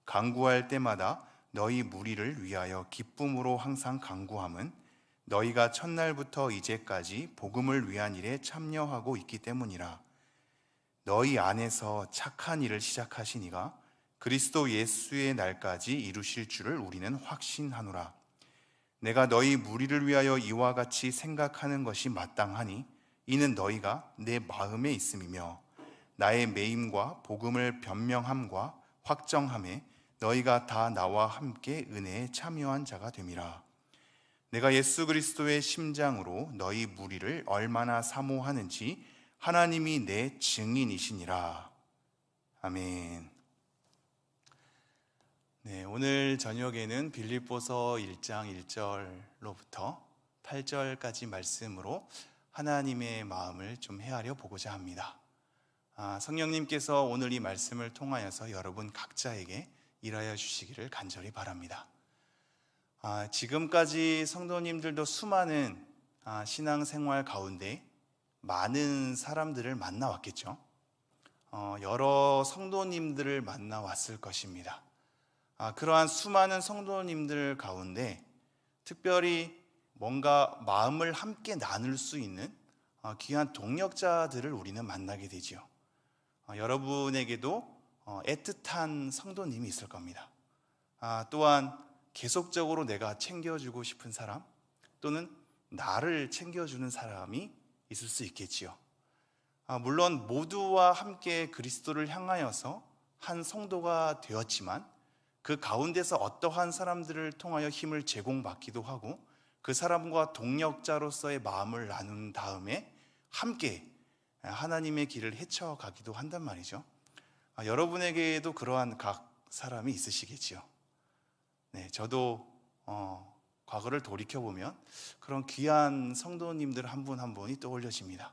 간구할 때마다 너희 무리를 위하여 기쁨으로 항상 간구함은 너희가 첫날부터 이제까지 복음을 위한 일에 참여하고 있기 때문이라. 너희 안에서 착한 일을 시작하신 이가 그리스도 예수의 날까지 이루실 줄을 우리는 확신하노라. 내가 너희 무리를 위하여 이와 같이 생각하는 것이 마땅하니 이는 너희가 내 마음에 있음이며 나의 매임과 복음을 변명함과 확정함에 너희가 다 나와 함께 은혜에 참여한 자가 됨이라. 내가 예수 그리스도의 심장으로 너희 무리를 얼마나 사모하는지 하나님이 내 증인이시니라. 아멘. 네, 오늘 저녁에는 빌립보서 1장 1절로부터 8절까지 말씀으로 하나님의 마음을 좀 헤아려 보고자 합니다. 성령님께서 오늘 이 말씀을 통하여서 여러분 각자에게 일하여 주시기를 간절히 바랍니다. 지금까지 성도님들도 수많은 신앙생활 가운데 많은 사람들을 만나왔겠죠. 여러 성도님들을 만나왔을 것입니다. 그러한 수많은 성도님들 가운데 특별히 뭔가 마음을 함께 나눌 수 있는 귀한 동역자들을 우리는 만나게 되지요. 여러분에게도 애틋한 성도님이 있을 겁니다. 또한 계속적으로 내가 챙겨주고 싶은 사람 또는 나를 챙겨주는 사람이 있을 수 있겠지요. 물론 모두와 함께 그리스도를 향하여서 한 성도가 되었지만 그 가운데서 어떠한 사람들을 통하여 힘을 제공받기도 하고 그 사람과 동역자로서의 마음을 나눈 다음에 함께 하나님의 길을 헤쳐가기도 한단 말이죠. 여러분에게도 그러한 각 사람이 있으시겠지요. 네, 저도 과거를 돌이켜보면 그런 귀한 성도님들 한 분 한 분이 떠올려집니다.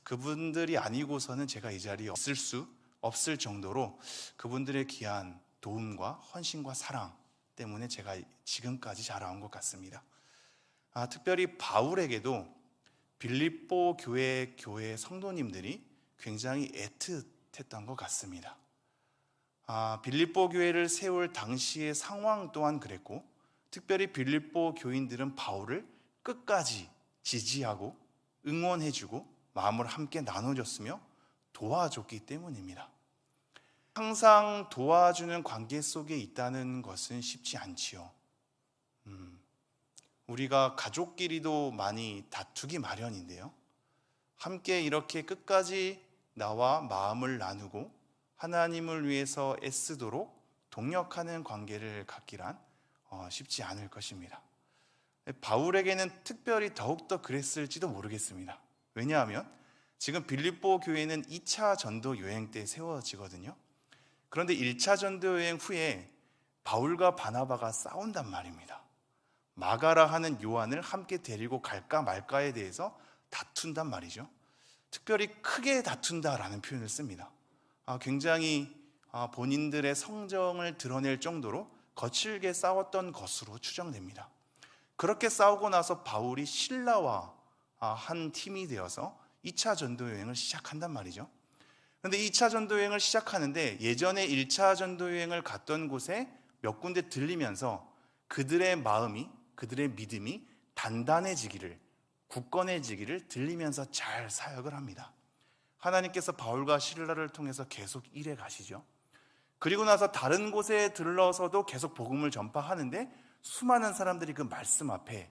그분들이 아니고서는 제가 이 자리에 있을 수 없을 정도로 그분들의 귀한 도움과 헌신과 사랑 때문에 제가 지금까지 자라온 것 같습니다. 특별히 바울에게도 빌립보 교회 성도님들이 굉장히 애틋했던 것 같습니다. 빌립보 교회를 세울 당시의 상황 또한 그랬고 특별히 빌립보 교인들은 바울을 끝까지 지지하고 응원해주고 마음을 함께 나눠줬으며 도와줬기 때문입니다. 항상 도와주는 관계 속에 있다는 것은 쉽지 않지요. 우리가 가족끼리도 많이 다투기 마련인데요. 함께 이렇게 끝까지 나와 마음을 나누고 하나님을 위해서 애쓰도록 동역하는 관계를 갖기란 쉽지 않을 것입니다. 바울에게는 특별히 더욱더 그랬을지도 모르겠습니다. 왜냐하면 지금 빌립보 교회는 2차 전도 여행 때 세워지거든요. 그런데 1차 전도 여행 후에 바울과 바나바가 싸운단 말입니다. 마가라 하는 요한을 함께 데리고 갈까 말까에 대해서 다툰단 말이죠. 특별히 크게 다툰다라는 표현을 씁니다. 굉장히 본인들의 성정을 드러낼 정도로 거칠게 싸웠던 것으로 추정됩니다. 그렇게 싸우고 나서 바울이 신라와 한 팀이 되어서 2차 전도 여행을 시작한단 말이죠. 그런데 2차 전도 여행을 시작하는데 예전에 1차 전도 여행을 갔던 곳에 몇 군데 들리면서 그들의 마음이, 그들의 믿음이 단단해지기를, 굳건해지기를 들리면서 잘 사역을 합니다. 하나님께서 바울과 실라를 통해서 계속 일해 가시죠. 그리고 나서 다른 곳에 들러서도 계속 복음을 전파하는데 수많은 사람들이 그 말씀 앞에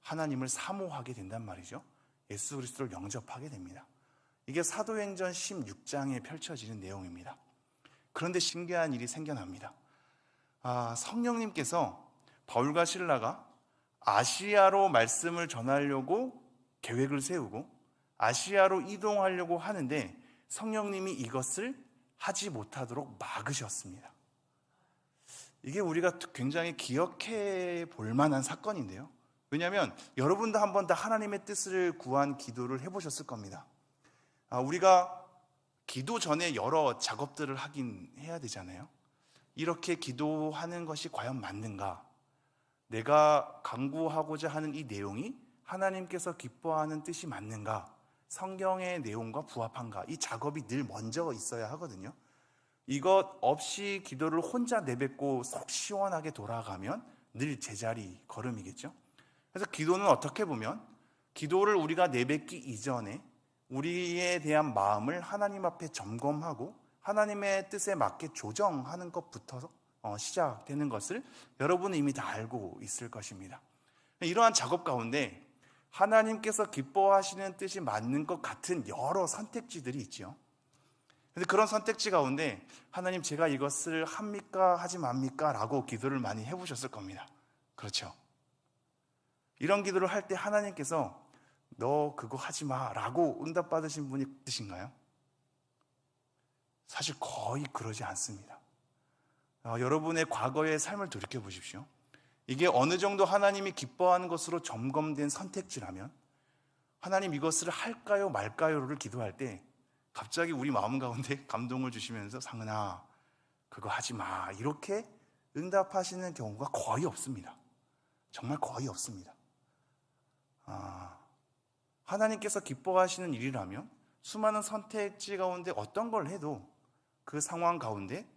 하나님을 사모하게 된단 말이죠. 예수 그리스도를 영접하게 됩니다. 이게 사도행전 16장에 펼쳐지는 내용입니다. 그런데 신기한 일이 생겨납니다. 성령님께서 바울과 실라가 아시아로 말씀을 전하려고 계획을 세우고 아시아로 이동하려고 하는데 성령님이 이것을 하지 못하도록 막으셨습니다. 이게 우리가 굉장히 기억해 볼 만한 사건인데요. 왜냐하면 여러분도 한 번 다 하나님의 뜻을 구한 기도를 해보셨을 겁니다. 우리가 기도 전에 여러 작업들을 하긴 해야 되잖아요. 이렇게 기도하는 것이 과연 맞는가? 내가 간구하고자 하는 이 내용이 하나님께서 기뻐하는 뜻이 맞는가? 성경의 내용과 부합한가? 이 작업이 늘 먼저 있어야 하거든요. 이것 없이 기도를 혼자 내뱉고 속 시원하게 돌아가면 늘 제자리 걸음이겠죠. 그래서 기도는 어떻게 보면 기도를 우리가 내뱉기 이전에 우리에 대한 마음을 하나님 앞에 점검하고 하나님의 뜻에 맞게 조정하는 것부터 시작되는 것을 여러분은 이미 다 알고 있을 것입니다. 이러한 작업 가운데 하나님께서 기뻐하시는 뜻이 맞는 것 같은 여러 선택지들이 있죠. 그런데 그런 선택지 가운데 하나님, 제가 이것을 합니까 하지 맙니까? 라고 기도를 많이 해보셨을 겁니다. 그렇죠? 이런 기도를 할 때 하나님께서 너 그거 하지 마 라고 응답받으신 분이 뜻인가요? 사실 거의 그러지 않습니다. 여러분의 과거의 삶을 돌이켜 보십시오. 이게 어느 정도 하나님이 기뻐하는 것으로 점검된 선택지라면 하나님 이것을 할까요 말까요를 기도할 때 갑자기 우리 마음 가운데 감동을 주시면서 상은아 그거 하지 마 이렇게 응답하시는 경우가 거의 없습니다. 정말 거의 없습니다. 하나님께서 기뻐하시는 일이라면 수많은 선택지 가운데 어떤 걸 해도 그 상황 가운데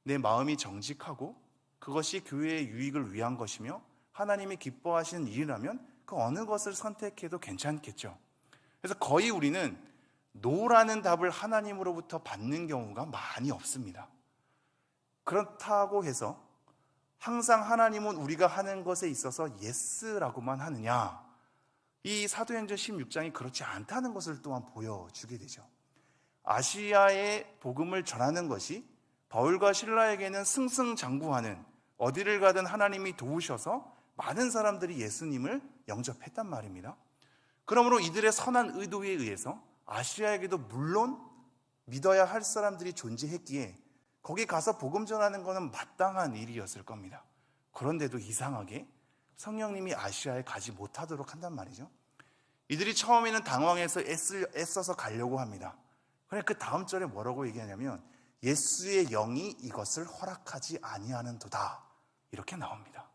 내 마음이 정직하고 그것이 교회의 유익을 위한 것이며 하나님이 기뻐하시는 일이라면 그 어느 것을 선택해도 괜찮겠죠. 그래서 거의 우리는 노라는 답을 하나님으로부터 받는 경우가 많이 없습니다. 그렇다고 해서 항상 하나님은 우리가 하는 것에 있어서 예스라고만 하느냐? 이 사도행전 16장이 그렇지 않다는 것을 또한 보여주게 되죠. 아시아의 복음을 전하는 것이 바울과 실라에게는 승승장구하는, 어디를 가든 하나님이 도우셔서 많은 사람들이 예수님을 영접했단 말입니다. 그러므로 이들의 선한 의도에 의해서 아시아에게도 물론 믿어야 할 사람들이 존재했기에 거기 가서 복음 전하는 것은 마땅한 일이었을 겁니다. 그런데도 이상하게 성령님이 아시아에 가지 못하도록 한단 말이죠. 이들이 처음에는 당황해서 애써서 가려고 합니다. 그런데 그 다음 절에 뭐라고 얘기하냐면 예수의 영이 이것을 허락하지 아니하는도다 이렇게 나옵니다.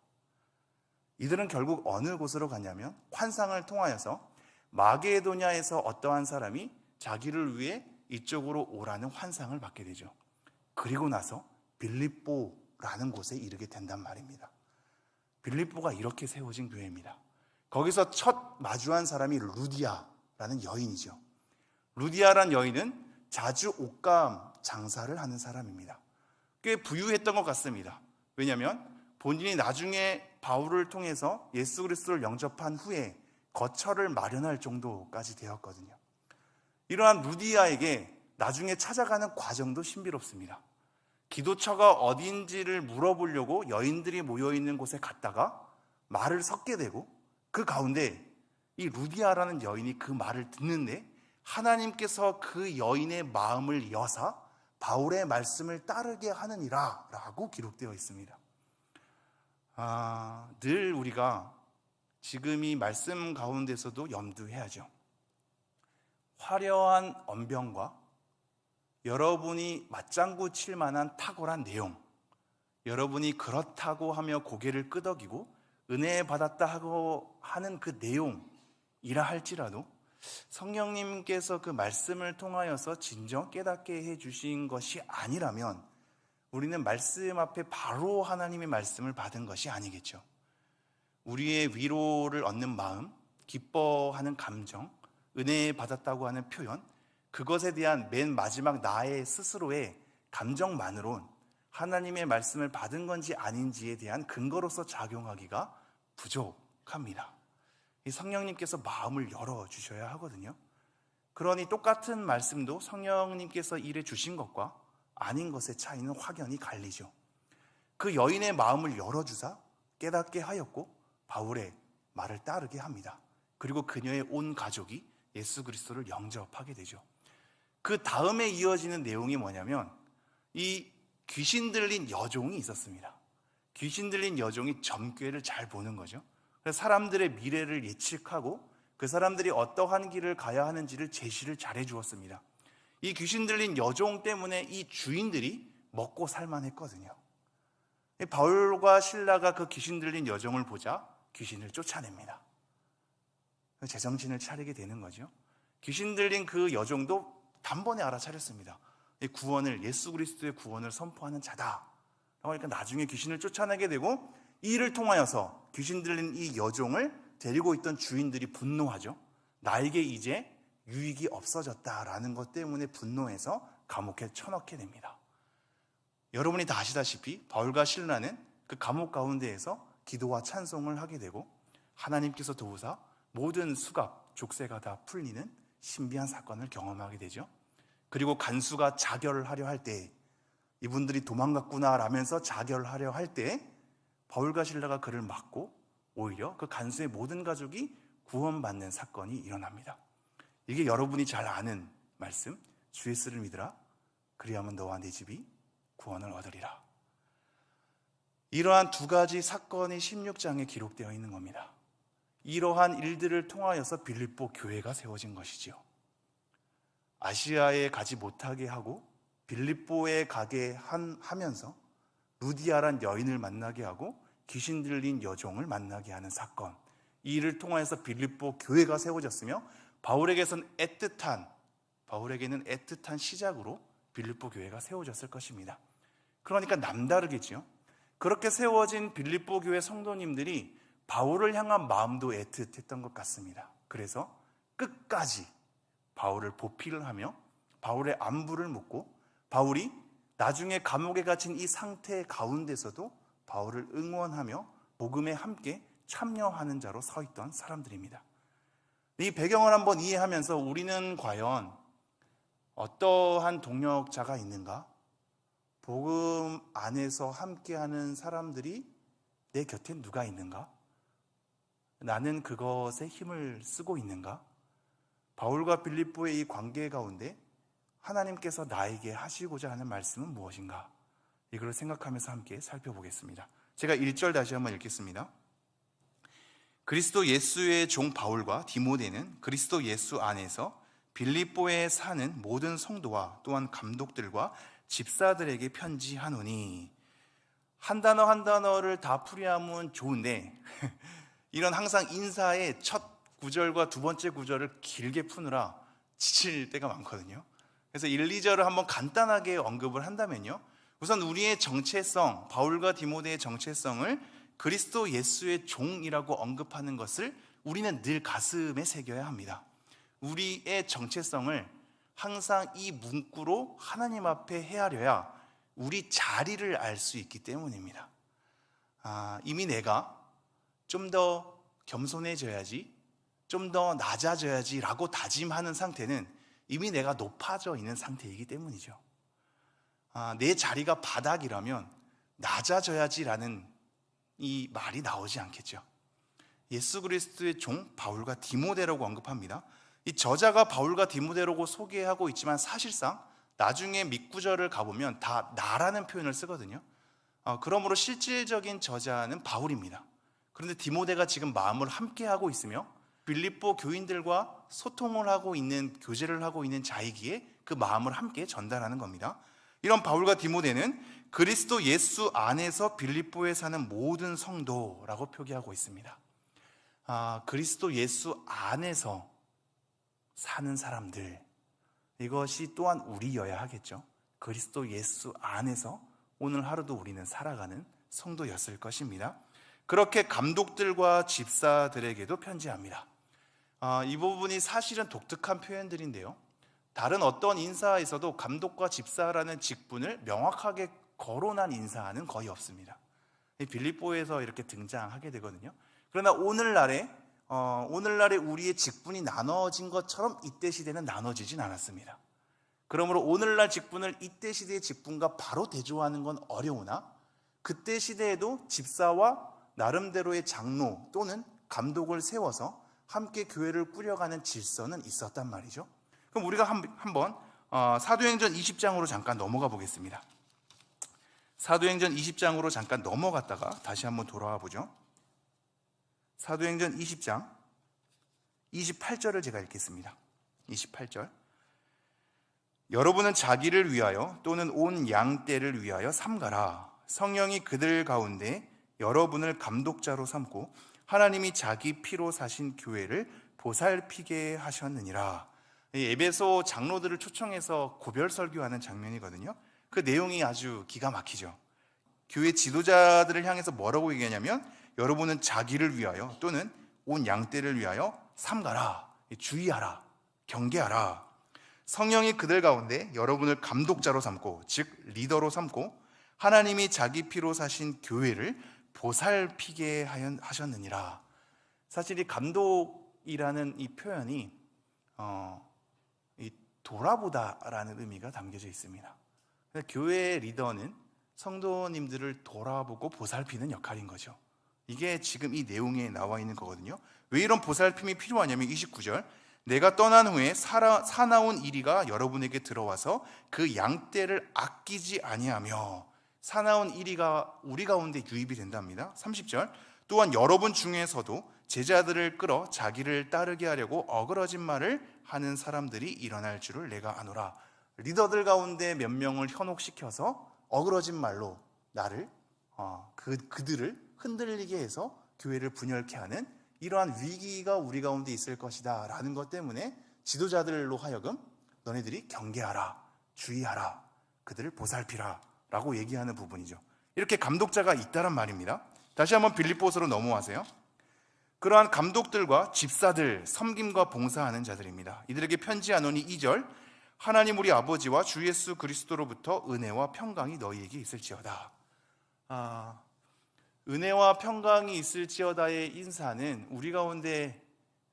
이들은 결국 어느 곳으로 갔냐면 환상을 통하여서 마게도냐에서 어떠한 사람이 자기를 위해 이쪽으로 오라는 환상을 받게 되죠. 그리고 나서 빌립보라는 곳에 이르게 된단 말입니다. 빌립보가 이렇게 세워진 교회입니다. 거기서 첫 마주한 사람이 루디아라는 여인이죠. 루디아라는 여인은 자주 옷감 장사를 하는 사람입니다. 꽤 부유했던 것 같습니다. 왜냐하면 본인이 나중에 바울을 통해서 예수 그리스도를 영접한 후에 거처를 마련할 정도까지 되었거든요. 이러한 루디아에게 나중에 찾아가는 과정도 신비롭습니다. 기도처가 어딘지를 물어보려고 여인들이 모여있는 곳에 갔다가 말을 섞게 되고 그 가운데 이 루디아라는 여인이 그 말을 듣는데 하나님께서 그 여인의 마음을 여사 바울의 말씀을 따르게 하느니라 라고 기록되어 있습니다. 늘 우리가 지금 이 말씀 가운데서도 염두해야죠. 화려한 언변과 여러분이 맞장구 칠 만한 탁월한 내용, 여러분이 그렇다고 하며 고개를 끄덕이고 은혜 받았다 하고 하는 그 내용이라 할지라도 성령님께서 그 말씀을 통하여서 진정 깨닫게 해주신 것이 아니라면 우리는 말씀 앞에 바로 하나님의 말씀을 받은 것이 아니겠죠. 우리의 위로를 얻는 마음, 기뻐하는 감정, 은혜 받았다고 하는 표현, 그것에 대한 맨 마지막 나의 스스로의 감정만으론 하나님의 말씀을 받은 건지 아닌지에 대한 근거로서 작용하기가 부족합니다. 이 성령님께서 마음을 열어주셔야 하거든요. 그러니 똑같은 말씀도 성령님께서 일해 주신 것과 아닌 것의 차이는 확연히 갈리죠. 그 여인의 마음을 열어주사 깨닫게 하였고 바울의 말을 따르게 합니다. 그리고 그녀의 온 가족이 예수 그리스도를 영접하게 되죠. 그 다음에 이어지는 내용이 뭐냐면 이 귀신 들린 여종이 있었습니다. 귀신 들린 여종이 점괘를 잘 보는 거죠. 그래서 사람들의 미래를 예측하고 그 사람들이 어떠한 길을 가야 하는지를 제시를 잘해 주었습니다. 이 귀신 들린 여종 때문에 이 주인들이 먹고 살만했거든요. 바울과 실라가 그 귀신 들린 여종을 보자 귀신을 쫓아냅니다. 제정신을 차리게 되는 거죠. 귀신 들린 그 여종도 단번에 알아차렸습니다. 이 구원을, 예수 그리스도의 구원을 선포하는 자다 라고 하니까 나중에 귀신을 쫓아내게 되고, 이 일을 통하여서 귀신 들린 이 여종을 데리고 있던 주인들이 분노하죠. 나에게 이제 유익이 없어졌다라는 것 때문에 분노해서 감옥에 쳐넣게 됩니다. 여러분이 다 아시다시피 바울과 실라는 그 감옥 가운데에서 기도와 찬송을 하게 되고, 하나님께서 도우사 모든 수갑, 족쇄가 다 풀리는 신비한 사건을 경험하게 되죠. 그리고 간수가 자결을 하려 할 때, 이분들이 도망갔구나 라면서 자결하려 할 때 바울과 실라가 그를 막고 오히려 그 간수의 모든 가족이 구원받는 사건이 일어납니다. 이게 여러분이 잘 아는 말씀, 주 예수를 믿으라 그리하면 너와 네 집이 구원을 얻으리라. 이러한 두 가지 사건이 16장에 기록되어 있는 겁니다. 이러한 일들을 통하여서 빌립보 교회가 세워진 것이지요. 아시아에 가지 못하게 하고 빌립보에 가게 하면서 루디아란 여인을 만나게 하고 귀신 들린 여종을 만나게 하는 사건, 이 일을 통하여서 빌립보 교회가 세워졌으며 바울에게는 애틋한 시작으로 빌립보 교회가 세워졌을 것입니다. 그러니까 남다르겠지요. 그렇게 세워진 빌립보 교회 성도님들이 바울을 향한 마음도 애틋했던 것 같습니다. 그래서 끝까지 바울을 보필을 하며 바울의 안부를 묻고, 바울이 나중에 감옥에 갇힌 이 상태 가운데서도 바울을 응원하며 복음에 함께 참여하는 자로 서 있던 사람들입니다. 이 배경을 한번 이해하면서 우리는 과연 어떠한 동역자가 있는가? 복음 안에서 함께하는 사람들이 내 곁에 누가 있는가? 나는 그것에 힘을 쓰고 있는가? 바울과 빌립보의 이 관계 가운데 하나님께서 나에게 하시고자 하는 말씀은 무엇인가? 이걸 생각하면서 함께 살펴보겠습니다. 제가 1절 다시 한번 읽겠습니다. 그리스도 예수의 종 바울과 디모데는 그리스도 예수 안에서 빌립보에 사는 모든 성도와 또한 감독들과 집사들에게 편지하노니. 한 단어 한 단어를 다 풀이하면 좋은데 이런 항상 인사의 첫 구절과 두 번째 구절을 길게 푸느라 지칠 때가 많거든요. 그래서 1, 2절을 한번 간단하게 언급을 한다면요, 우선 우리의 정체성, 바울과 디모데의 정체성을 그리스도 예수의 종이라고 언급하는 것을 우리는 늘 가슴에 새겨야 합니다. 우리의 정체성을 항상 이 문구로 하나님 앞에 헤아려야 우리 자리를 알 수 있기 때문입니다. 이미 내가 좀 더 겸손해져야지, 좀 더 낮아져야지 라고 다짐하는 상태는 이미 내가 높아져 있는 상태이기 때문이죠. 내 자리가 바닥이라면 낮아져야지라는 이 말이 나오지 않겠죠. 예수 그리스도의 종 바울과 디모데라고 언급합니다. 이 저자가 바울과 디모데라고 소개하고 있지만 사실상 나중에 밑구절을 가보면 다 나라는 표현을 쓰거든요. 그러므로 실질적인 저자는 바울입니다. 그런데 디모데가 지금 마음을 함께 하고 있으며 빌립보 교인들과 소통을 하고 있는, 교제를 하고 있는 자이기에 그 마음을 함께 전달하는 겁니다. 이런 바울과 디모데는 그리스도 예수 안에서 빌립보에 사는 모든 성도라고 표기하고 있습니다. 그리스도 예수 안에서 사는 사람들, 이것이 또한 우리여야 하겠죠. 그리스도 예수 안에서 오늘 하루도 우리는 살아가는 성도였을 것입니다. 그렇게 감독들과 집사들에게도 편지합니다. 이 부분이 사실은 독특한 표현들인데요, 다른 어떤 인사에서도 감독과 집사라는 직분을 명확하게 거론한 인사는 거의 없습니다. 빌립보에서 이렇게 등장하게 되거든요. 그러나 오늘날에 우리의 직분이 나눠진 것처럼 이때 시대는 나눠지진 않았습니다. 그러므로 오늘날 직분을 이때 시대의 직분과 바로 대조하는 건 어려우나, 그때 시대에도 집사와 나름대로의 장로 또는 감독을 세워서 함께 교회를 꾸려가는 질서는 있었단 말이죠. 그럼 우리가 한번 사도행전 20장으로 잠깐 넘어가 보겠습니다. 사도행전 20장으로 잠깐 넘어갔다가 다시 한번 돌아와 보죠. 사도행전 20장 28절을 제가 읽겠습니다. 28절. 여러분은 자기를 위하여 또는 온 양떼를 위하여 삼가라. 성령이 그들 가운데 여러분을 감독자로 삼고 하나님이 자기 피로 사신 교회를 보살피게 하셨느니라. 이 에베소 장로들을 초청해서 고별 설교하는 장면이거든요. 그 내용이 아주 기가 막히죠. 교회 지도자들을 향해서 뭐라고 얘기하냐면, 여러분은 자기를 위하여 또는 온 양떼를 위하여 삼가라, 주의하라, 경계하라. 성령이 그들 가운데 여러분을 감독자로 삼고, 즉 리더로 삼고, 하나님이 자기 피로 사신 교회를 보살피게 하셨느니라. 사실 이 감독이라는 이 표현이 이 돌아보다라는 의미가 담겨져 있습니다. 교회의 리더는 성도님들을 돌아보고 보살피는 역할인 거죠. 이게 지금 이 내용에 나와 있는 거거든요. 왜 이런 보살핌이 필요하냐면 29절, 내가 떠난 후에 사나운 이리가 여러분에게 들어와서 그 양떼를 아끼지 아니하며, 사나운 이리가 우리 가운데 유입이 된답니다. 30절, 또한 여러분 중에서도 제자들을 끌어 자기를 따르게 하려고 어그러진 말을 하는 사람들이 일어날 줄을 내가 아노라. 리더들 가운데 몇 명을 현혹시켜서 어그러진 말로 나를 그들을 흔들리게 해서 교회를 분열케 하는 이러한 위기가 우리 가운데 있을 것이다 라는 것 때문에 지도자들로 하여금 너네들이 경계하라, 주의하라, 그들을 보살피라 라고 얘기하는 부분이죠. 이렇게 감독자가 있다란 말입니다. 다시 한번 빌립보서로 넘어와세요. 그러한 감독들과 집사들, 섬김과 봉사하는 자들입니다. 이들에게 편지하노니 2절, 하나님 우리 아버지와 주 예수 그리스도로부터 은혜와 평강이 너희에게 있을지어다. 은혜와 평강이 있을지어다의 인사는 우리 가운데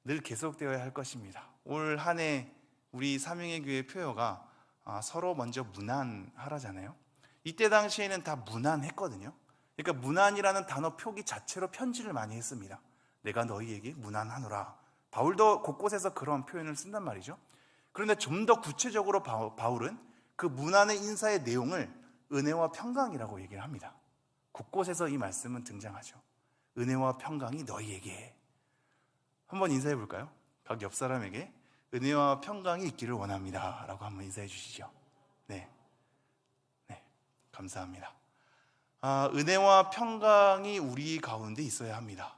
늘 계속되어야 할 것입니다. 올 한 해 우리 삼영의 교회 표어가 서로 먼저 문안하라잖아요. 이때 당시에는 다 문안했거든요. 그러니까 문안이라는 단어 표기 자체로 편지를 많이 했습니다. 내가 너희에게 문안하노라. 바울도 곳곳에서 그런 표현을 쓴단 말이죠. 그런데 좀 더 구체적으로 바울은 그 문안의 인사의 내용을 은혜와 평강이라고 얘기를 합니다. 곳곳에서 이 말씀은 등장하죠. 은혜와 평강이 너희에게. 한번 인사해 볼까요? 각 옆 사람에게 은혜와 평강이 있기를 원합니다 라고 한번 인사해 주시죠. 네, 감사합니다. 은혜와 평강이 우리 가운데 있어야 합니다.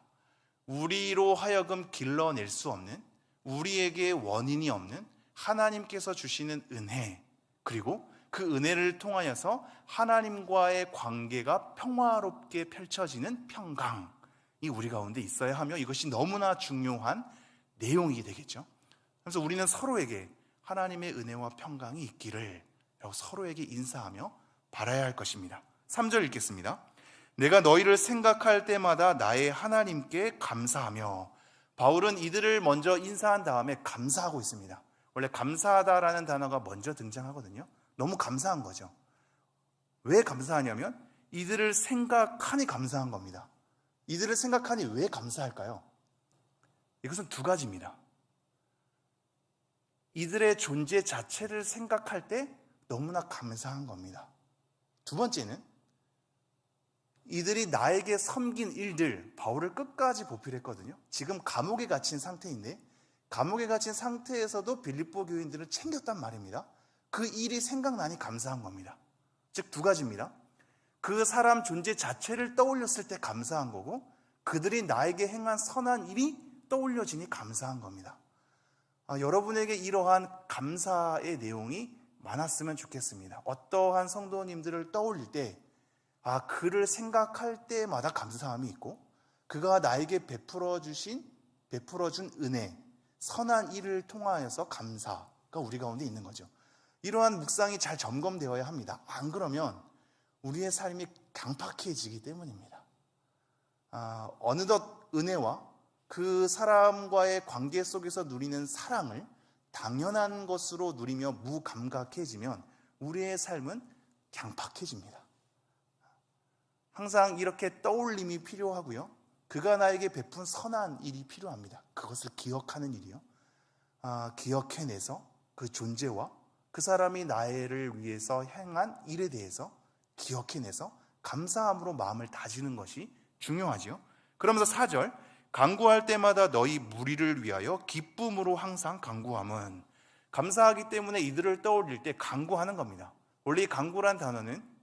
우리로 하여금 길러낼 수 없는, 우리에게 원인이 없는 하나님께서 주시는 은혜, 그리고 그 은혜를 통하여서 하나님과의 관계가 평화롭게 펼쳐지는 평강이 우리 가운데 있어야 하며, 이것이 너무나 중요한 내용이 되겠죠. 그래서 우리는 서로에게 하나님의 은혜와 평강이 있기를 서로에게 인사하며 바라야 할 것입니다. 3절 읽겠습니다. 내가 너희를 생각할 때마다 나의 하나님께 감사하며. 바울은 이들을 먼저 인사한 다음에 감사하고 있습니다. 원래 감사하다라는 단어가 먼저 등장하거든요. 너무 감사한 거죠. 왜 감사하냐면 이들을 생각하니 감사한 겁니다. 이들을 생각하니 왜 감사할까요? 이것은 두 가지입니다. 이들의 존재 자체를 생각할 때 너무나 감사한 겁니다. 두 번째는 이들이 나에게 섬긴 일들, 바울을 끝까지 보필했거든요. 지금 감옥에 갇힌 상태인데, 감옥에 갇힌 상태에서도 빌립보 교인들을 챙겼단 말입니다. 그 일이 생각나니 감사한 겁니다. 즉 두 가지입니다. 그 사람 존재 자체를 떠올렸을 때 감사한 거고, 그들이 나에게 행한 선한 일이 떠올려지니 감사한 겁니다. 여러분에게 이러한 감사의 내용이 많았으면 좋겠습니다. 어떠한 성도님들을 떠올릴 때 그를 생각할 때마다 감사함이 있고, 그가 나에게 베풀어준 은혜, 선한 일을 통하여서 감사가 우리 가운데 있는 거죠. 이러한 묵상이 잘 점검되어야 합니다. 안 그러면 우리의 삶이 강팍해지기 때문입니다. 어느덧 은혜와 그 사람과의 관계 속에서 누리는 사랑을 당연한 것으로 누리며 무감각해지면 우리의 삶은 강팍해집니다. 항상 이렇게 떠올림이 필요하고요. 그가 나에게 베푼 선한 일이 필요합니다. 그것을 기억하는 일이요. 기억해내서 그 존재와 그 사람이 나를 위해서 행한 일에 대해서 기억해내서 감사함으로 마음을 다지는 것이 중요하지요. 그러면서 4절, 간구할 때마다 너희 무리를 위하여 기쁨으로 항상 간구함은. 감사하기 때문에 이들을 떠올릴 때 간구하는 겁니다. 원래 이 간구란 단어는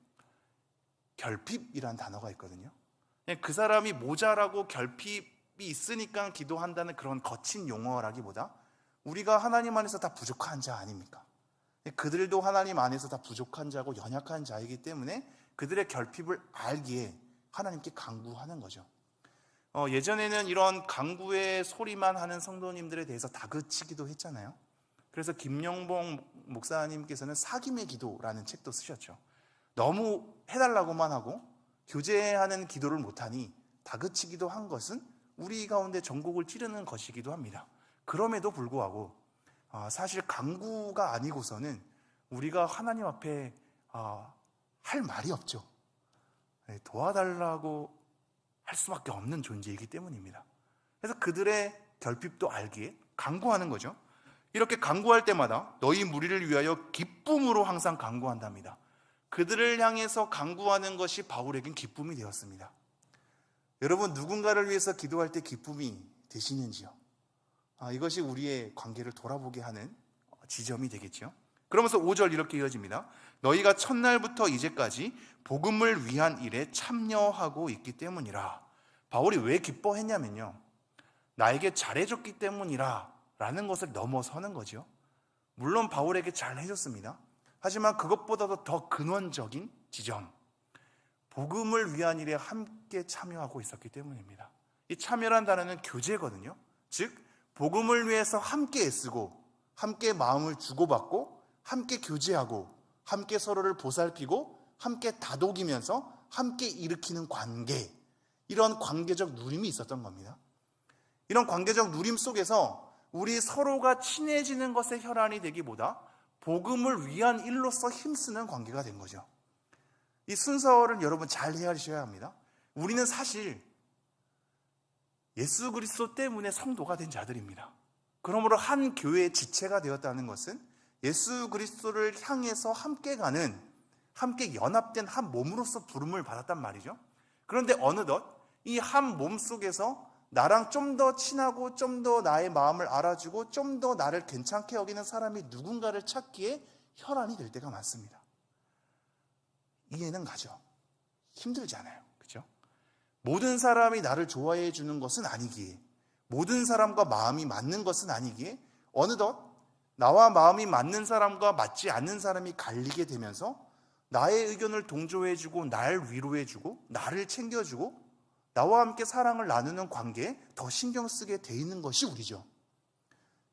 결핍이란 단어가 있거든요. 그 사람이 모자라고 결핍이 있으니까 기도한다는 그런 거친 용어라기보다 우리가 하나님 안에서 다 부족한 자 아닙니까? 그들도 하나님 안에서 다 부족한 자고 연약한 자이기 때문에 그들의 결핍을 알기에 하나님께 간구하는 거죠. 예전에는 이런 간구의 소리만 하는 성도님들에 대해서 다그치기도 했잖아요. 그래서 김영봉 목사님께서는 사김의 기도라는 책도 쓰셨죠. 너무 해달라고만 하고 교제하는 기도를 못하니 다그치기도 한 것은 우리 가운데 전곡을 찌르는 것이기도 합니다. 그럼에도 불구하고 사실 간구가 아니고서는 우리가 하나님 앞에 할 말이 없죠. 도와달라고 할 수밖에 없는 존재이기 때문입니다. 그래서 그들의 결핍도 알기에 간구하는 거죠. 이렇게 간구할 때마다 너희 무리를 위하여 기쁨으로 항상 간구한답니다. 그들을 향해서 간구하는 것이 바울에겐 기쁨이 되었습니다. 여러분, 누군가를 위해서 기도할 때 기쁨이 되시는지요? 이것이 우리의 관계를 돌아보게 하는 지점이 되겠죠. 그러면서 5절 이렇게 이어집니다. 너희가 첫날부터 이제까지 복음을 위한 일에 참여하고 있기 때문이라. 바울이 왜 기뻐했냐면요, 나에게 잘해줬기 때문이라 라는 것을 넘어서는 거죠. 물론 바울에게 잘 해줬습니다. 하지만 그것보다도 더 근원적인 지점, 복음을 위한 일에 함께 참여하고 있었기 때문입니다. 이 참여란 단어는 교제거든요. 즉 복음을 위해서 함께 애쓰고 함께 마음을 주고받고 함께 교제하고 함께 서로를 보살피고 함께 다독이면서 함께 일으키는 관계, 이런 관계적 누림이 있었던 겁니다. 이런 관계적 누림 속에서 우리 서로가 친해지는 것의 혈안이 되기보다 복음을 위한 일로서 힘쓰는 관계가 된 거죠. 이 순서를 여러분 잘 헤아리셔야 합니다. 우리는 사실 예수 그리스도 때문에 성도가 된 자들입니다. 그러므로 한 교회의 지체가 되었다는 것은 예수 그리스도를 향해서 함께 가는, 함께 연합된 한 몸으로서 부름을 받았단 말이죠. 그런데 어느덧 이 한 몸 속에서 나랑 좀 더 친하고 좀 더 나의 마음을 알아주고 좀 더 나를 괜찮게 여기는 사람이 누군가를 찾기에 혈안이 될 때가 많습니다. 이해는 가죠. 힘들잖아요. 그렇죠? 모든 사람이 나를 좋아해 주는 것은 아니기에, 모든 사람과 마음이 맞는 것은 아니기에 어느덧 나와 마음이 맞는 사람과 맞지 않는 사람이 갈리게 되면서 나의 의견을 동조해주고 날 위로해주고 나를 챙겨주고 나와 함께 사랑을 나누는 관계에 더 신경 쓰게 돼 있는 것이 우리죠.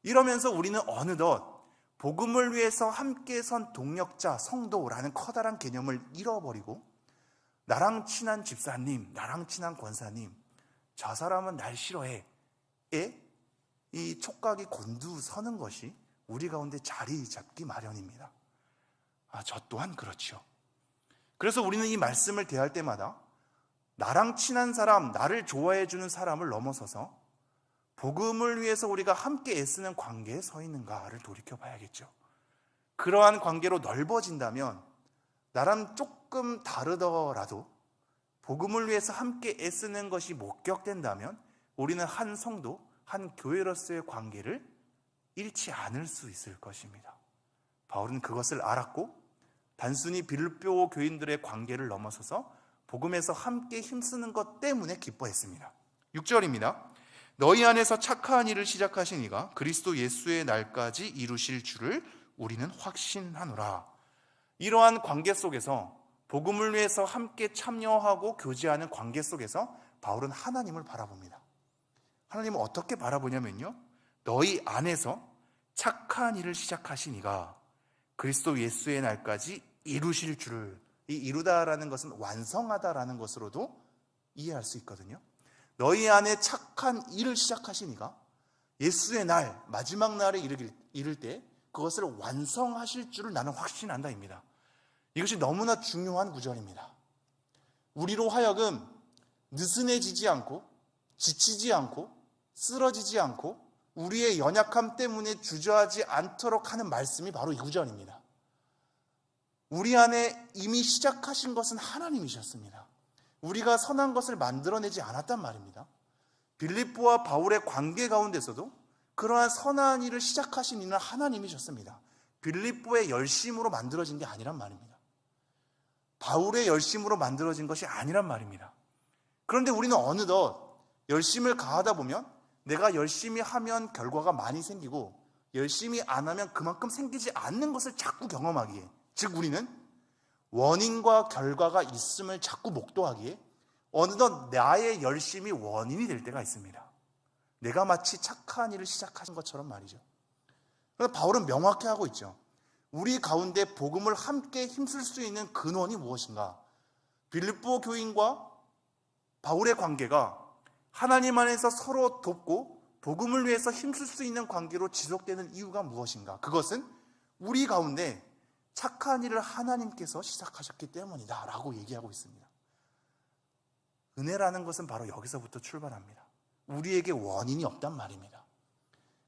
이러면서 우리는 어느덧 복음을 위해서 함께 선 동력자, 성도라는 커다란 개념을 잃어버리고 나랑 친한 집사님, 나랑 친한 권사님, 저 사람은 날 싫어해 에 이 촉각이 곤두서는 것이 우리 가운데 자리 잡기 마련입니다. 저 또한 그렇죠. 그래서 우리는 이 말씀을 대할 때마다 나랑 친한 사람, 나를 좋아해 주는 사람을 넘어서서 복음을 위해서 우리가 함께 애쓰는 관계에 서 있는가를 돌이켜 봐야겠죠. 그러한 관계로 넓어진다면 나랑 조금 다르더라도 복음을 위해서 함께 애쓰는 것이 목격된다면 우리는 한 성도, 한 교회로서의 관계를 잃지 않을 수 있을 것입니다. 바울은 그것을 알았고 단순히 빌립보 교인들의 관계를 넘어서서 복음에서 함께 힘쓰는 것 때문에 기뻐했습니다. 6절입니다. 너희 안에서 착한 일을 시작하신 이가 그리스도 예수의 날까지 이루실 줄을 우리는 확신하노라. 이러한 관계 속에서, 복음을 위해서 함께 참여하고 교제하는 관계 속에서 바울은 하나님을 바라봅니다. 하나님은 어떻게 바라보냐면요, 너희 안에서 착한 일을 시작하신 이가 그리스도 예수의 날까지 이루실 줄을, 이 이루다라는 것은 완성하다라는 것으로도 이해할 수 있거든요. 너희 안에 착한 일을 시작하신 이가 예수의 날, 마지막 날에 이를 때 그것을 완성하실 줄을 나는 확신한다입니다. 이것이 너무나 중요한 구절입니다. 우리로 하여금 느슨해지지 않고 지치지 않고 쓰러지지 않고 우리의 연약함 때문에 주저하지 않도록 하는 말씀이 바로 이 구절입니다. 우리 안에 이미 시작하신 것은 하나님이셨습니다. 우리가 선한 것을 만들어내지 않았단 말입니다. 빌립보와 바울의 관계 가운데서도 그러한 선한 일을 시작하신 이는 하나님이셨습니다. 빌립보의 열심으로 만들어진 게 아니란 말입니다. 바울의 열심으로 만들어진 것이 아니란 말입니다. 그런데 우리는 어느덧 열심을 가하다 보면 내가 열심히 하면 결과가 많이 생기고 열심히 안 하면 그만큼 생기지 않는 것을 자꾸 경험하기에, 즉 우리는 원인과 결과가 있음을 자꾸 목도하기에 어느덧 나의 열심이 원인이 될 때가 있습니다. 내가 마치 착한 일을 시작하신 것처럼 말이죠. 그래서 바울은 명확히 하고 있죠. 우리 가운데 복음을 함께 힘쓸 수 있는 근원이 무엇인가? 빌립보 교인과 바울의 관계가 하나님 안에서 서로 돕고 복음을 위해서 힘쓸 수 있는 관계로 지속되는 이유가 무엇인가? 그것은 우리 가운데 착한 일을 하나님께서 시작하셨기 때문이다 라고 얘기하고 있습니다. 은혜라는 것은 바로 여기서부터 출발합니다. 우리에게 원인이 없단 말입니다.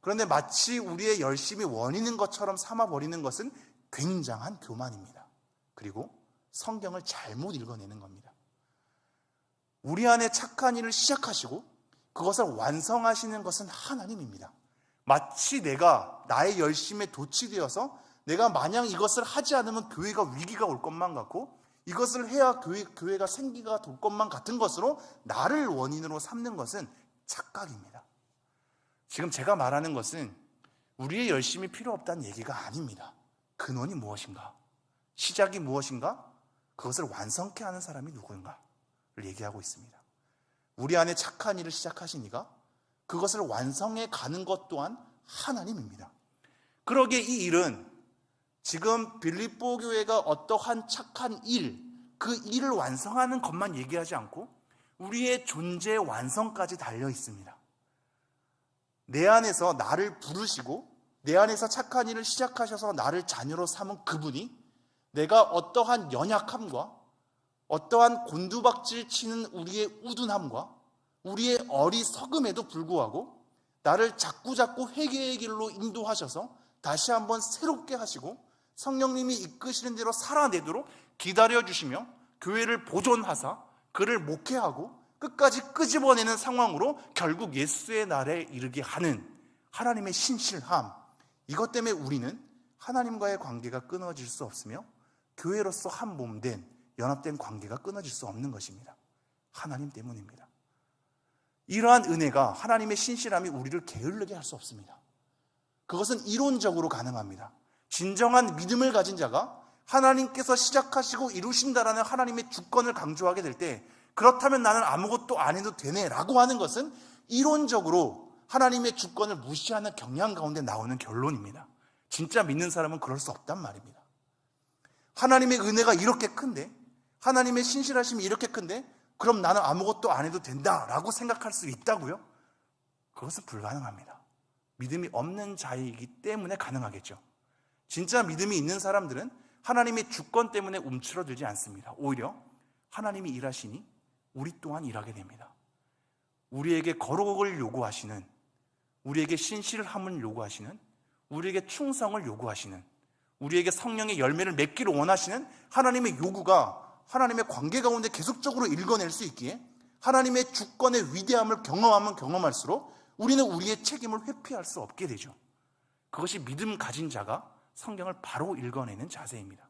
그런데 마치 우리의 열심이 원인인 것처럼 삼아버리는 것은 굉장한 교만입니다. 그리고 성경을 잘못 읽어내는 겁니다. 우리 안에 착한 일을 시작하시고 그것을 완성하시는 것은 하나님입니다. 마치 내가 나의 열심에 도취되어서 내가 마냥 이것을 하지 않으면 교회가 위기가 올 것만 같고 이것을 해야 교회가 생기가 돌 것만 같은 것으로 나를 원인으로 삼는 것은 착각입니다. 지금 제가 말하는 것은 우리의 열심이 필요 없다는 얘기가 아닙니다. 근원이 무엇인가? 시작이 무엇인가? 그것을 완성케 하는 사람이 누구인가를 얘기하고 있습니다. 우리 안에 착한 일을 시작하신 이가 그것을 완성해 가는 것 또한 하나님입니다. 그러기에 이 일은 지금 빌립보 교회가 어떠한 착한 일, 그 일을 완성하는 것만 얘기하지 않고 우리의 존재의 완성까지 달려 있습니다. 내 안에서 나를 부르시고 내 안에서 착한 일을 시작하셔서 나를 자녀로 삼은 그분이 내가 어떠한 연약함과 어떠한 곤두박질 치는 우리의 우둔함과 우리의 어리석음에도 불구하고 나를 자꾸자꾸 회개의 길로 인도하셔서 다시 한번 새롭게 하시고 성령님이 이끄시는 대로 살아내도록 기다려주시며 교회를 보존하사 그를 목회하고 끝까지 끄집어내는 상황으로 결국 예수의 날에 이르게 하는 하나님의 신실함, 이것 때문에 우리는 하나님과의 관계가 끊어질 수 없으며 교회로서 한 몸 된 연합된 관계가 끊어질 수 없는 것입니다. 하나님 때문입니다. 이러한 은혜가, 하나님의 신실함이 우리를 게을르게 할 수 없습니다. 그것은 이론적으로 가능합니다. 진정한 믿음을 가진 자가 하나님께서 시작하시고 이루신다라는 하나님의 주권을 강조하게 될 때, 그렇다면 나는 아무것도 안 해도 되네 라고 하는 것은 이론적으로 하나님의 주권을 무시하는 경향 가운데 나오는 결론입니다. 진짜 믿는 사람은 그럴 수 없단 말입니다. 하나님의 은혜가 이렇게 큰데, 하나님의 신실하심이 이렇게 큰데 그럼 나는 아무것도 안 해도 된다라고 생각할 수 있다고요? 그것은 불가능합니다. 믿음이 없는 자이기 때문에 가능하겠죠. 진짜 믿음이 있는 사람들은 하나님의 주권 때문에 움츠러들지 않습니다. 오히려 하나님이 일하시니 우리 또한 일하게 됩니다. 우리에게 거룩을 요구하시는, 우리에게 신실함을 요구하시는, 우리에게 충성을 요구하시는, 우리에게 성령의 열매를 맺기를 원하시는 하나님의 요구가 하나님의 관계 가운데 계속적으로 읽어낼 수 있기에 하나님의 주권의 위대함을 경험하면 경험할수록 우리는 우리의 책임을 회피할 수 없게 되죠. 그것이 믿음 가진 자가 성경을 바로 읽어내는 자세입니다.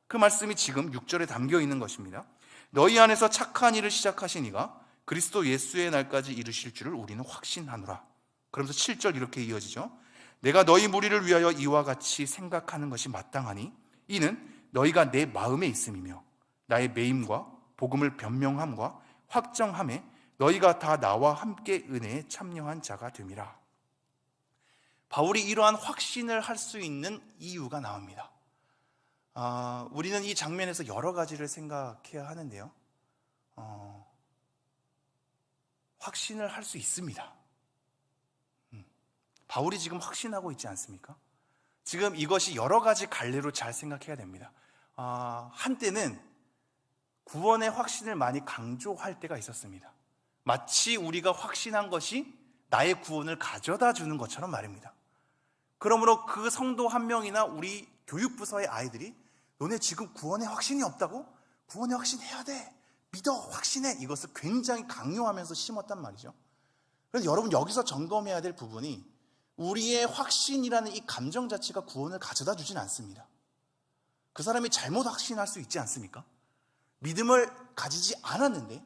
그 말씀이 지금 6절에 담겨 있는 것입니다. 너희 안에서 착한 일을 시작하신 이가 그리스도 예수의 날까지 이루실 줄을 우리는 확신하노라. 그러면서 7절 이렇게 이어지죠. 내가 너희 무리를 위하여 이와 같이 생각하는 것이 마땅하니 이는 너희가 내 마음에 있음이며 나의 매임과 복음을 변명함과 확정함에 너희가 다 나와 함께 은혜에 참여한 자가 됨이라. 바울이 이러한 확신을 할 수 있는 이유가 나옵니다. 우리는 이 장면에서 여러 가지를 생각해야 하는데요. 확신을 할 수 있습니다. 바울이 지금 확신하고 있지 않습니까? 지금 이것이 여러 가지 갈래로 잘 생각해야 됩니다. 한때는 구원의 확신을 많이 강조할 때가 있었습니다. 마치 우리가 확신한 것이 나의 구원을 가져다 주는 것처럼 말입니다. 그러므로 그 성도 한 명이나 우리 교육부서의 아이들이 너네 지금 구원의 확신이 없다고? 구원의 확신해야 돼. 믿어, 확신해. 이것을 굉장히 강요하면서 심었단 말이죠. 그래서 여러분 여기서 점검해야 될 부분이 우리의 확신이라는 이 감정 자체가 구원을 가져다 주진 않습니다. 그 사람이 잘못 확신할 수 있지 않습니까? 믿음을 가지지 않았는데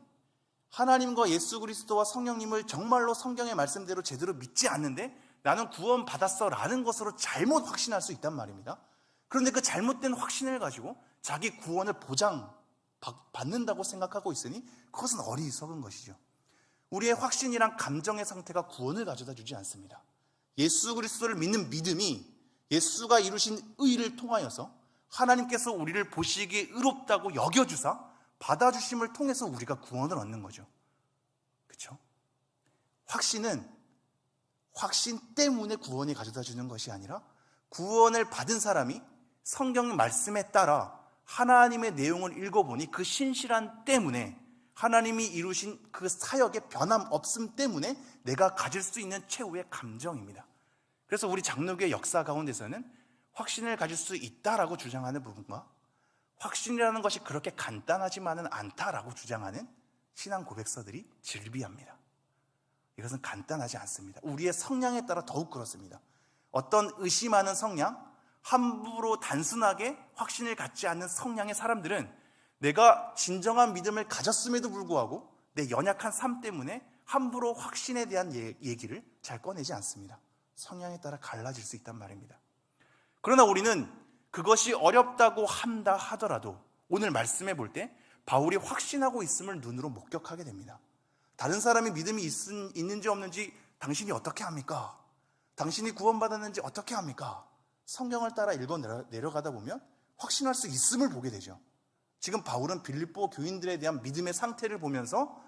하나님과 예수 그리스도와 성령님을 정말로 성경의 말씀대로 제대로 믿지 않는데 나는 구원받았어 라는 것으로 잘못 확신할 수 있단 말입니다. 그런데 그 잘못된 확신을 가지고 자기 구원을 보장받는다고 생각하고 있으니 그것은 어리석은 것이죠. 우리의 확신이란 감정의 상태가 구원을 가져다 주지 않습니다. 예수 그리스도를 믿는 믿음이 예수가 이루신 의를 통하여서 하나님께서 우리를 보시기에 의롭다고 여겨주사 받아주심을 통해서 우리가 구원을 얻는 거죠. 그렇죠? 확신은 확신 때문에 구원이 가져다 주는 것이 아니라 구원을 받은 사람이 성경 말씀에 따라 하나님의 내용을 읽어보니 그 신실한 때문에 하나님이 이루신 그 사역의 변함없음 때문에 내가 가질 수 있는 최후의 감정입니다. 그래서 우리 장로교의 역사 가운데서는 확신을 가질 수 있다라고 주장하는 부분과 확신이라는 것이 그렇게 간단하지만은 않다라고 주장하는 신앙 고백서들이 질비합니다. 이것은 간단하지 않습니다. 우리의 성향에 따라 더욱 그렇습니다. 어떤 의심하는 성향, 함부로 단순하게 확신을 갖지 않는 성향의 사람들은 내가 진정한 믿음을 가졌음에도 불구하고 내 연약한 삶 때문에 함부로 확신에 대한 얘기를 잘 꺼내지 않습니다. 성향에 따라 갈라질 수 있단 말입니다. 그러나 우리는 그것이 어렵다고 한다 하더라도 오늘 말씀해 볼 때 바울이 확신하고 있음을 눈으로 목격하게 됩니다. 다른 사람이 믿음이 있는지 없는지 당신이 어떻게 합니까? 당신이 구원받았는지 어떻게 합니까? 성경을 따라 읽어 내려가다 보면 확신할 수 있음을 보게 되죠. 지금 바울은 빌립보 교인들에 대한 믿음의 상태를 보면서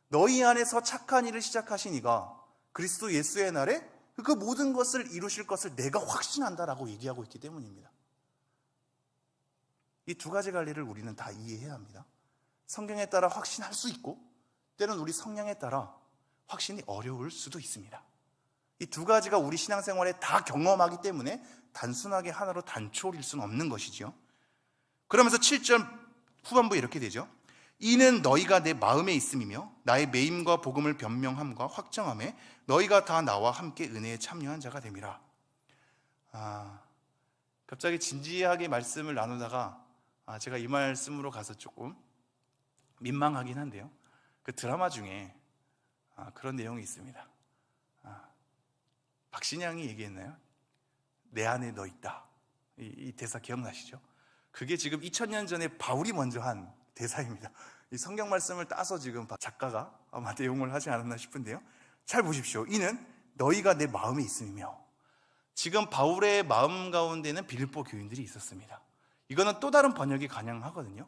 너희 안에서 착한 일을 시작하신 이가 그리스도 예수의 날에 그 모든 것을 이루실 것을 내가 확신한다라고 얘기하고 있기 때문입니다. 이 두 가지 관리를 우리는 다 이해해야 합니다. 성경에 따라 확신할 수 있고 때로는 우리 성향에 따라 확신이 어려울 수도 있습니다. 이 두 가지가 우리 신앙생활에 다 경험하기 때문에 단순하게 하나로 단초일 수는 없는 것이지요. 그러면서 7절 후반부에 이렇게 되죠. 이는 너희가 내 마음에 있음이며 나의 매임과 복음을 변명함과 확정함에 너희가 다 나와 함께 은혜에 참여한 자가 됨이라. 갑자기 진지하게 말씀을 나누다가 제가 이 말씀으로 가서 조금 민망하긴 한데요. 그 드라마 중에 그런 내용이 있습니다. 박신양이 얘기했나요? 내 안에 너 있다. 이 대사 기억나시죠? 그게 지금 2000년 전에 바울이 먼저 한 대사입니다. 이 성경 말씀을 따서 지금 작가가 아마 내용을 하지 않았나 싶은데요. 잘 보십시오. 이는 너희가 내 마음에 있음이며. 지금 바울의 마음 가운데는 빌립보 교인들이 있었습니다. 이거는 또 다른 번역이 가능하거든요.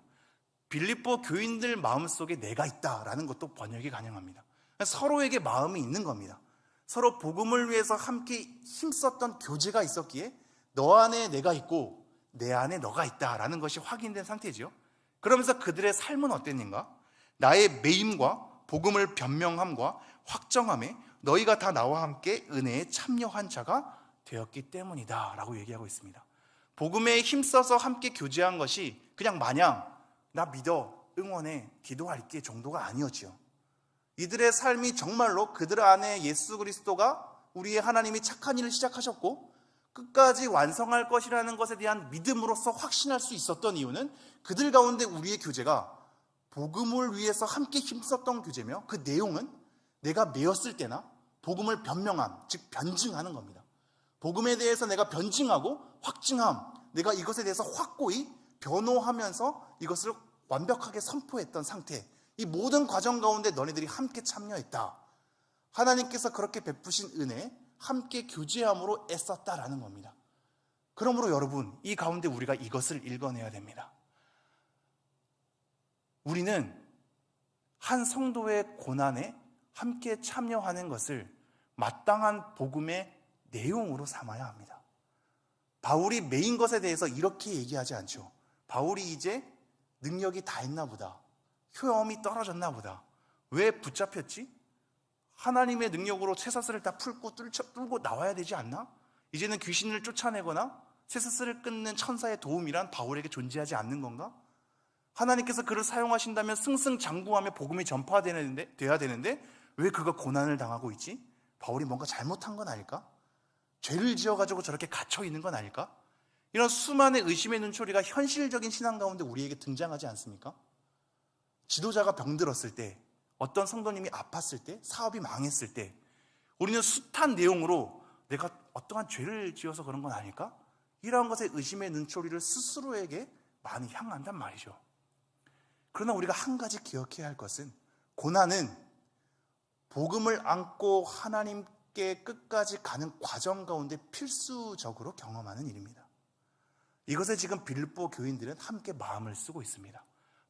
빌립보 교인들 마음속에 내가 있다라는 것도 번역이 가능합니다. 서로에게 마음이 있는 겁니다. 서로 복음을 위해서 함께 힘썼던 교제가 있었기에 너 안에 내가 있고 내 안에 너가 있다라는 것이 확인된 상태지요. 그러면서 그들의 삶은 어땠는가? 나의 매임과 복음을 변명함과 확정함에 너희가 다 나와 함께 은혜에 참여한 자가 되었기 때문이다 라고 얘기하고 있습니다. 복음에 힘써서 함께 교제한 것이 그냥 마냥 나 믿어, 응원해, 기도할게 정도가 아니었지요. 이들의 삶이 정말로 그들 안에 예수 그리스도가 우리의 하나님이 착한 일을 시작하셨고 끝까지 완성할 것이라는 것에 대한 믿음으로서 확신할 수 있었던 이유는 그들 가운데 우리의 교제가 복음을 위해서 함께 힘썼던 교제며 그 내용은 내가 매였을 때나 복음을 변명함, 즉 변증하는 겁니다. 복음에 대해서 내가 변증하고 확증함, 내가 이것에 대해서 확고히 변호하면서 이것을 완벽하게 선포했던 상태, 이 모든 과정 가운데 너네들이 함께 참여했다. 하나님께서 그렇게 베푸신 은혜, 함께 교제함으로 애썼다라는 겁니다. 그러므로 여러분, 이 가운데 우리가 이것을 읽어내야 됩니다. 우리는 한 성도의 고난에 함께 참여하는 것을 마땅한 복음의 내용으로 삼아야 합니다. 바울이 매인 것에 대해서 이렇게 얘기하지 않죠. 바울이 이제 능력이 다 했나 보다. 효험이 떨어졌나 보다. 왜 붙잡혔지? 하나님의 능력으로 쇠사슬을 다 뚫고 나와야 되지 않나? 이제는 귀신을 쫓아내거나 쇠사슬을 끊는 천사의 도움이란 바울에게 존재하지 않는 건가? 하나님께서 그를 사용하신다면 승승장구하며 복음이 전파돼야 되는데 왜 그가 고난을 당하고 있지? 바울이 뭔가 잘못한 건 아닐까? 죄를 지어가지고 저렇게 갇혀있는 건 아닐까? 이런 수많은 의심의 눈초리가 현실적인 신앙 가운데 우리에게 등장하지 않습니까? 지도자가 병들었을 때, 어떤 성도님이 아팠을 때, 사업이 망했을 때 우리는 숱한 내용으로 내가 어떠한 죄를 지어서 그런 건 아닐까? 이러한 것에 의심의 눈초리를 스스로에게 많이 향한단 말이죠. 그러나 우리가 한 가지 기억해야 할 것은, 고난은 복음을 안고 하나님께 끝까지 가는 과정 가운데 필수적으로 경험하는 일입니다. 이것에 지금 빌립보 교인들은 함께 마음을 쓰고 있습니다.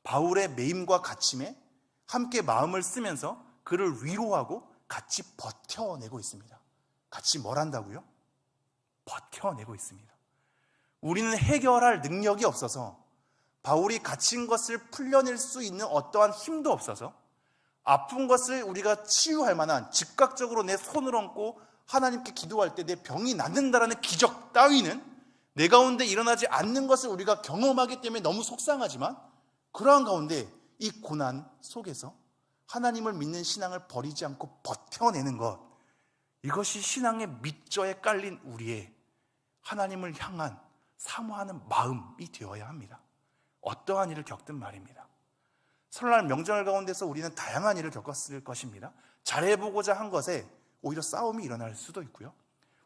바울의 매임과 갇힘에 함께 마음을 쓰면서 그를 위로하고 같이 버텨내고 있습니다. 같이 뭘 한다고요? 버텨내고 있습니다. 우리는 해결할 능력이 없어서, 바울이 갇힌 것을 풀려낼 수 있는 어떠한 힘도 없어서, 아픈 것을 우리가 치유할 만한, 즉각적으로 내 손을 얹고 하나님께 기도할 때 내 병이 낫는다라는 기적 따위는 내 가운데 일어나지 않는 것을 우리가 경험하기 때문에 너무 속상하지만, 그러한 가운데 이 고난 속에서 하나님을 믿는 신앙을 버리지 않고 버텨내는 것, 이것이 신앙의 밑저에 깔린 우리의 하나님을 향한 사모하는 마음이 되어야 합니다. 어떠한 일을 겪든 말입니다. 설날 명절 가운데서 우리는 다양한 일을 겪었을 것입니다. 잘해보고자 한 것에 오히려 싸움이 일어날 수도 있고요.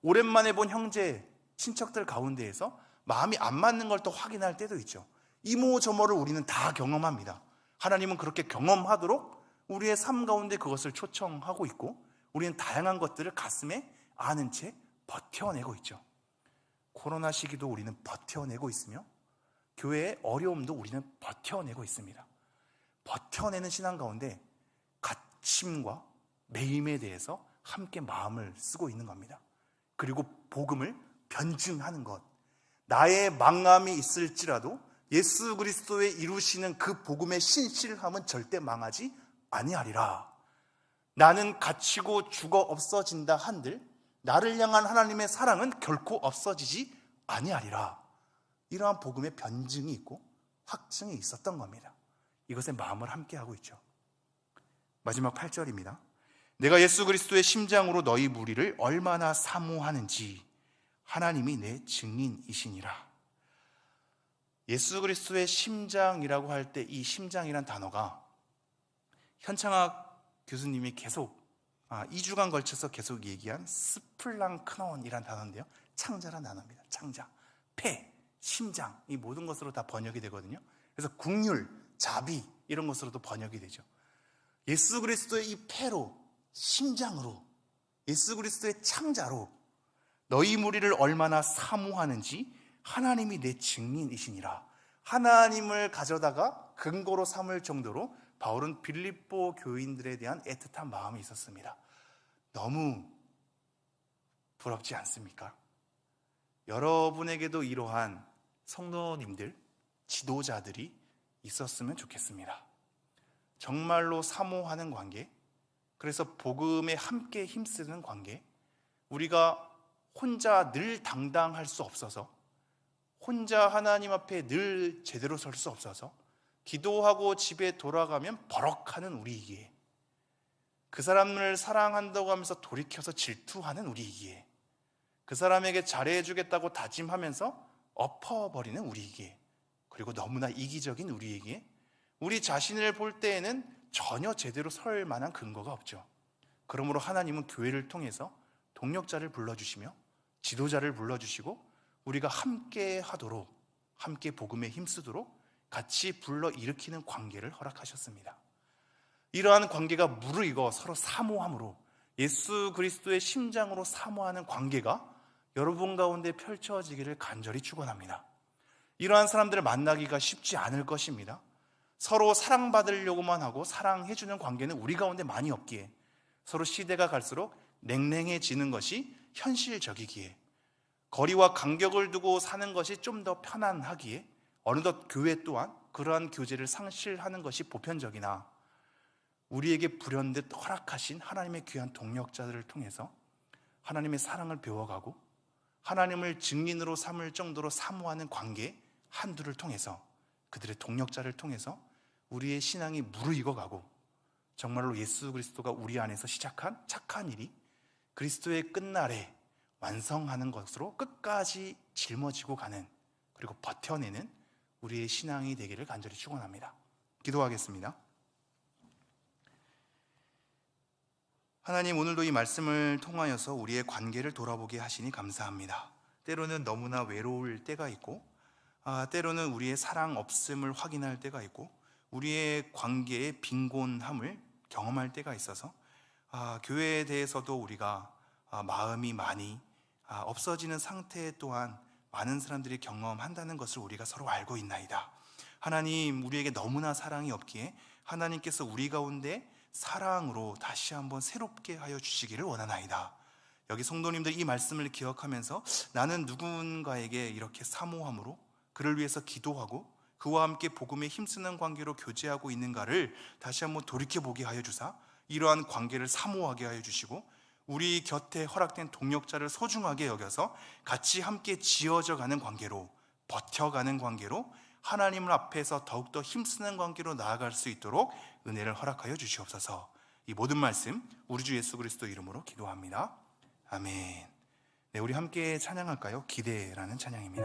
오랜만에 본 형제, 친척들 가운데에서 마음이 안 맞는 걸 또 확인할 때도 있죠. 이모저모를 우리는 다 경험합니다. 하나님은 그렇게 경험하도록 우리의 삶 가운데 그것을 초청하고 있고, 우리는 다양한 것들을 가슴에 아는 채 버텨내고 있죠. 코로나 시기도 우리는 버텨내고 있으며, 교회의 어려움도 우리는 버텨내고 있습니다. 버텨내는 신앙 가운데 갇힘과 매임에 대해서 함께 마음을 쓰고 있는 겁니다. 그리고 복음을 변증하는 것, 나의 망함이 있을지라도 예수 그리스도의 이루시는 그 복음의 신실함은 절대 망하지 아니하리라. 나는 갇히고 죽어 없어진다 한들 나를 향한 하나님의 사랑은 결코 없어지지 아니하리라. 이러한 복음의 변증이 있고 확증이 있었던 겁니다. 이것에 마음을 함께 하고 있죠. 마지막 8절입니다. 내가 예수 그리스도의 심장으로 너희 무리를 얼마나 사모하는지 하나님이 내 증인이시니라. 예수 그리스도의 심장이라고 할 때 이 심장이란 단어가 현창학 교수님이 계속 2주간 걸쳐서 계속 얘기한 스플랑크논이라는 단어인데요, 창자란 단어입니다. 창자, 폐, 심장, 이 모든 것으로 다 번역이 되거든요. 그래서 국률, 자비 이런 것으로도 번역이 되죠. 예수 그리스도의 이 폐로, 심장으로, 예수 그리스도의 창자로 너희 무리를 얼마나 사모하는지 하나님이 내 증인이시니라. 하나님을 가져다가 근거로 삼을 정도로 바울은 빌립보 교인들에 대한 애틋한 마음이 있었습니다. 너무 부럽지 않습니까? 여러분에게도 이러한 성도님들, 지도자들이 있었으면 좋겠습니다. 정말로 사모하는 관계, 그래서 복음에 함께 힘쓰는 관계, 우리가 혼자 늘 당당할 수 없어서, 혼자 하나님 앞에 늘 제대로 설 수 없어서 기도하고 집에 돌아가면 버럭하는 우리이기에, 그 사람을 사랑한다고 하면서 돌이켜서 질투하는 우리이기에, 그 사람에게 잘해주겠다고 다짐하면서 엎어버리는 우리이기에, 그리고 너무나 이기적인 우리에게 우리 자신을 볼 때에는 전혀 제대로 설 만한 근거가 없죠. 그러므로 하나님은 교회를 통해서 동력자를 불러주시며 지도자를 불러주시고 우리가 함께 하도록, 함께 복음에 힘쓰도록 같이 불러일으키는 관계를 허락하셨습니다. 이러한 관계가 무르익어 서로 사모함으로 예수 그리스도의 심장으로 사모하는 관계가 여러분 가운데 펼쳐지기를 간절히 축원합니다. 이러한 사람들을 만나기가 쉽지 않을 것입니다. 서로 사랑받으려고만 하고 사랑해주는 관계는 우리 가운데 많이 없기에, 서로 시대가 갈수록 냉랭해지는 것이 현실적이기에, 거리와 간격을 두고 사는 것이 좀 더 편안하기에 어느덧 교회 또한 그러한 교제를 상실하는 것이 보편적이나, 우리에게 불현듯 허락하신 하나님의 귀한 동력자들을 통해서 하나님의 사랑을 배워가고 하나님을 증인으로 삼을 정도로 사모하는 관계 한두를 통해서, 그들의 동력자를 통해서 우리의 신앙이 무르익어가고 정말로 예수 그리스도가 우리 안에서 시작한 착한 일이 그리스도의 끝날에 완성하는 것으로 끝까지 짊어지고 가는, 그리고 버텨내는 우리의 신앙이 되기를 간절히 축원합니다. 기도하겠습니다. 하나님, 오늘도 이 말씀을 통하여서 우리의 관계를 돌아보게 하시니 감사합니다. 때로는 너무나 외로울 때가 있고, 때로는 우리의 사랑 없음을 확인할 때가 있고, 우리의 관계의 빈곤함을 경험할 때가 있어서 교회에 대해서도 우리가 마음이 많이 없어지는 상태 또한 많은 사람들이 경험한다는 것을 우리가 서로 알고 있나이다. 하나님, 우리에게 너무나 사랑이 없기에 하나님께서 우리 가운데 사랑으로 다시 한번 새롭게 하여 주시기를 원하나이다. 여기 성도님들 이 말씀을 기억하면서 나는 누군가에게 이렇게 사모함으로 그를 위해서 기도하고 그와 함께 복음에 힘쓰는 관계로 교제하고 있는가를 다시 한번 돌이켜보게 하여 주사 이러한 관계를 사모하게 하여 주시고 우리 곁에 허락된 동역자를 소중하게 여겨서 같이 함께 지어져 가는 관계로, 버텨가는 관계로, 하나님을 앞에서 더욱더 힘쓰는 관계로 나아갈 수 있도록 은혜를 허락하여 주시옵소서. 이 모든 말씀 우리 주 예수 그리스도 이름으로 기도합니다. 아멘. 네, 우리 함께 찬양할까요? 기대라는 찬양입니다.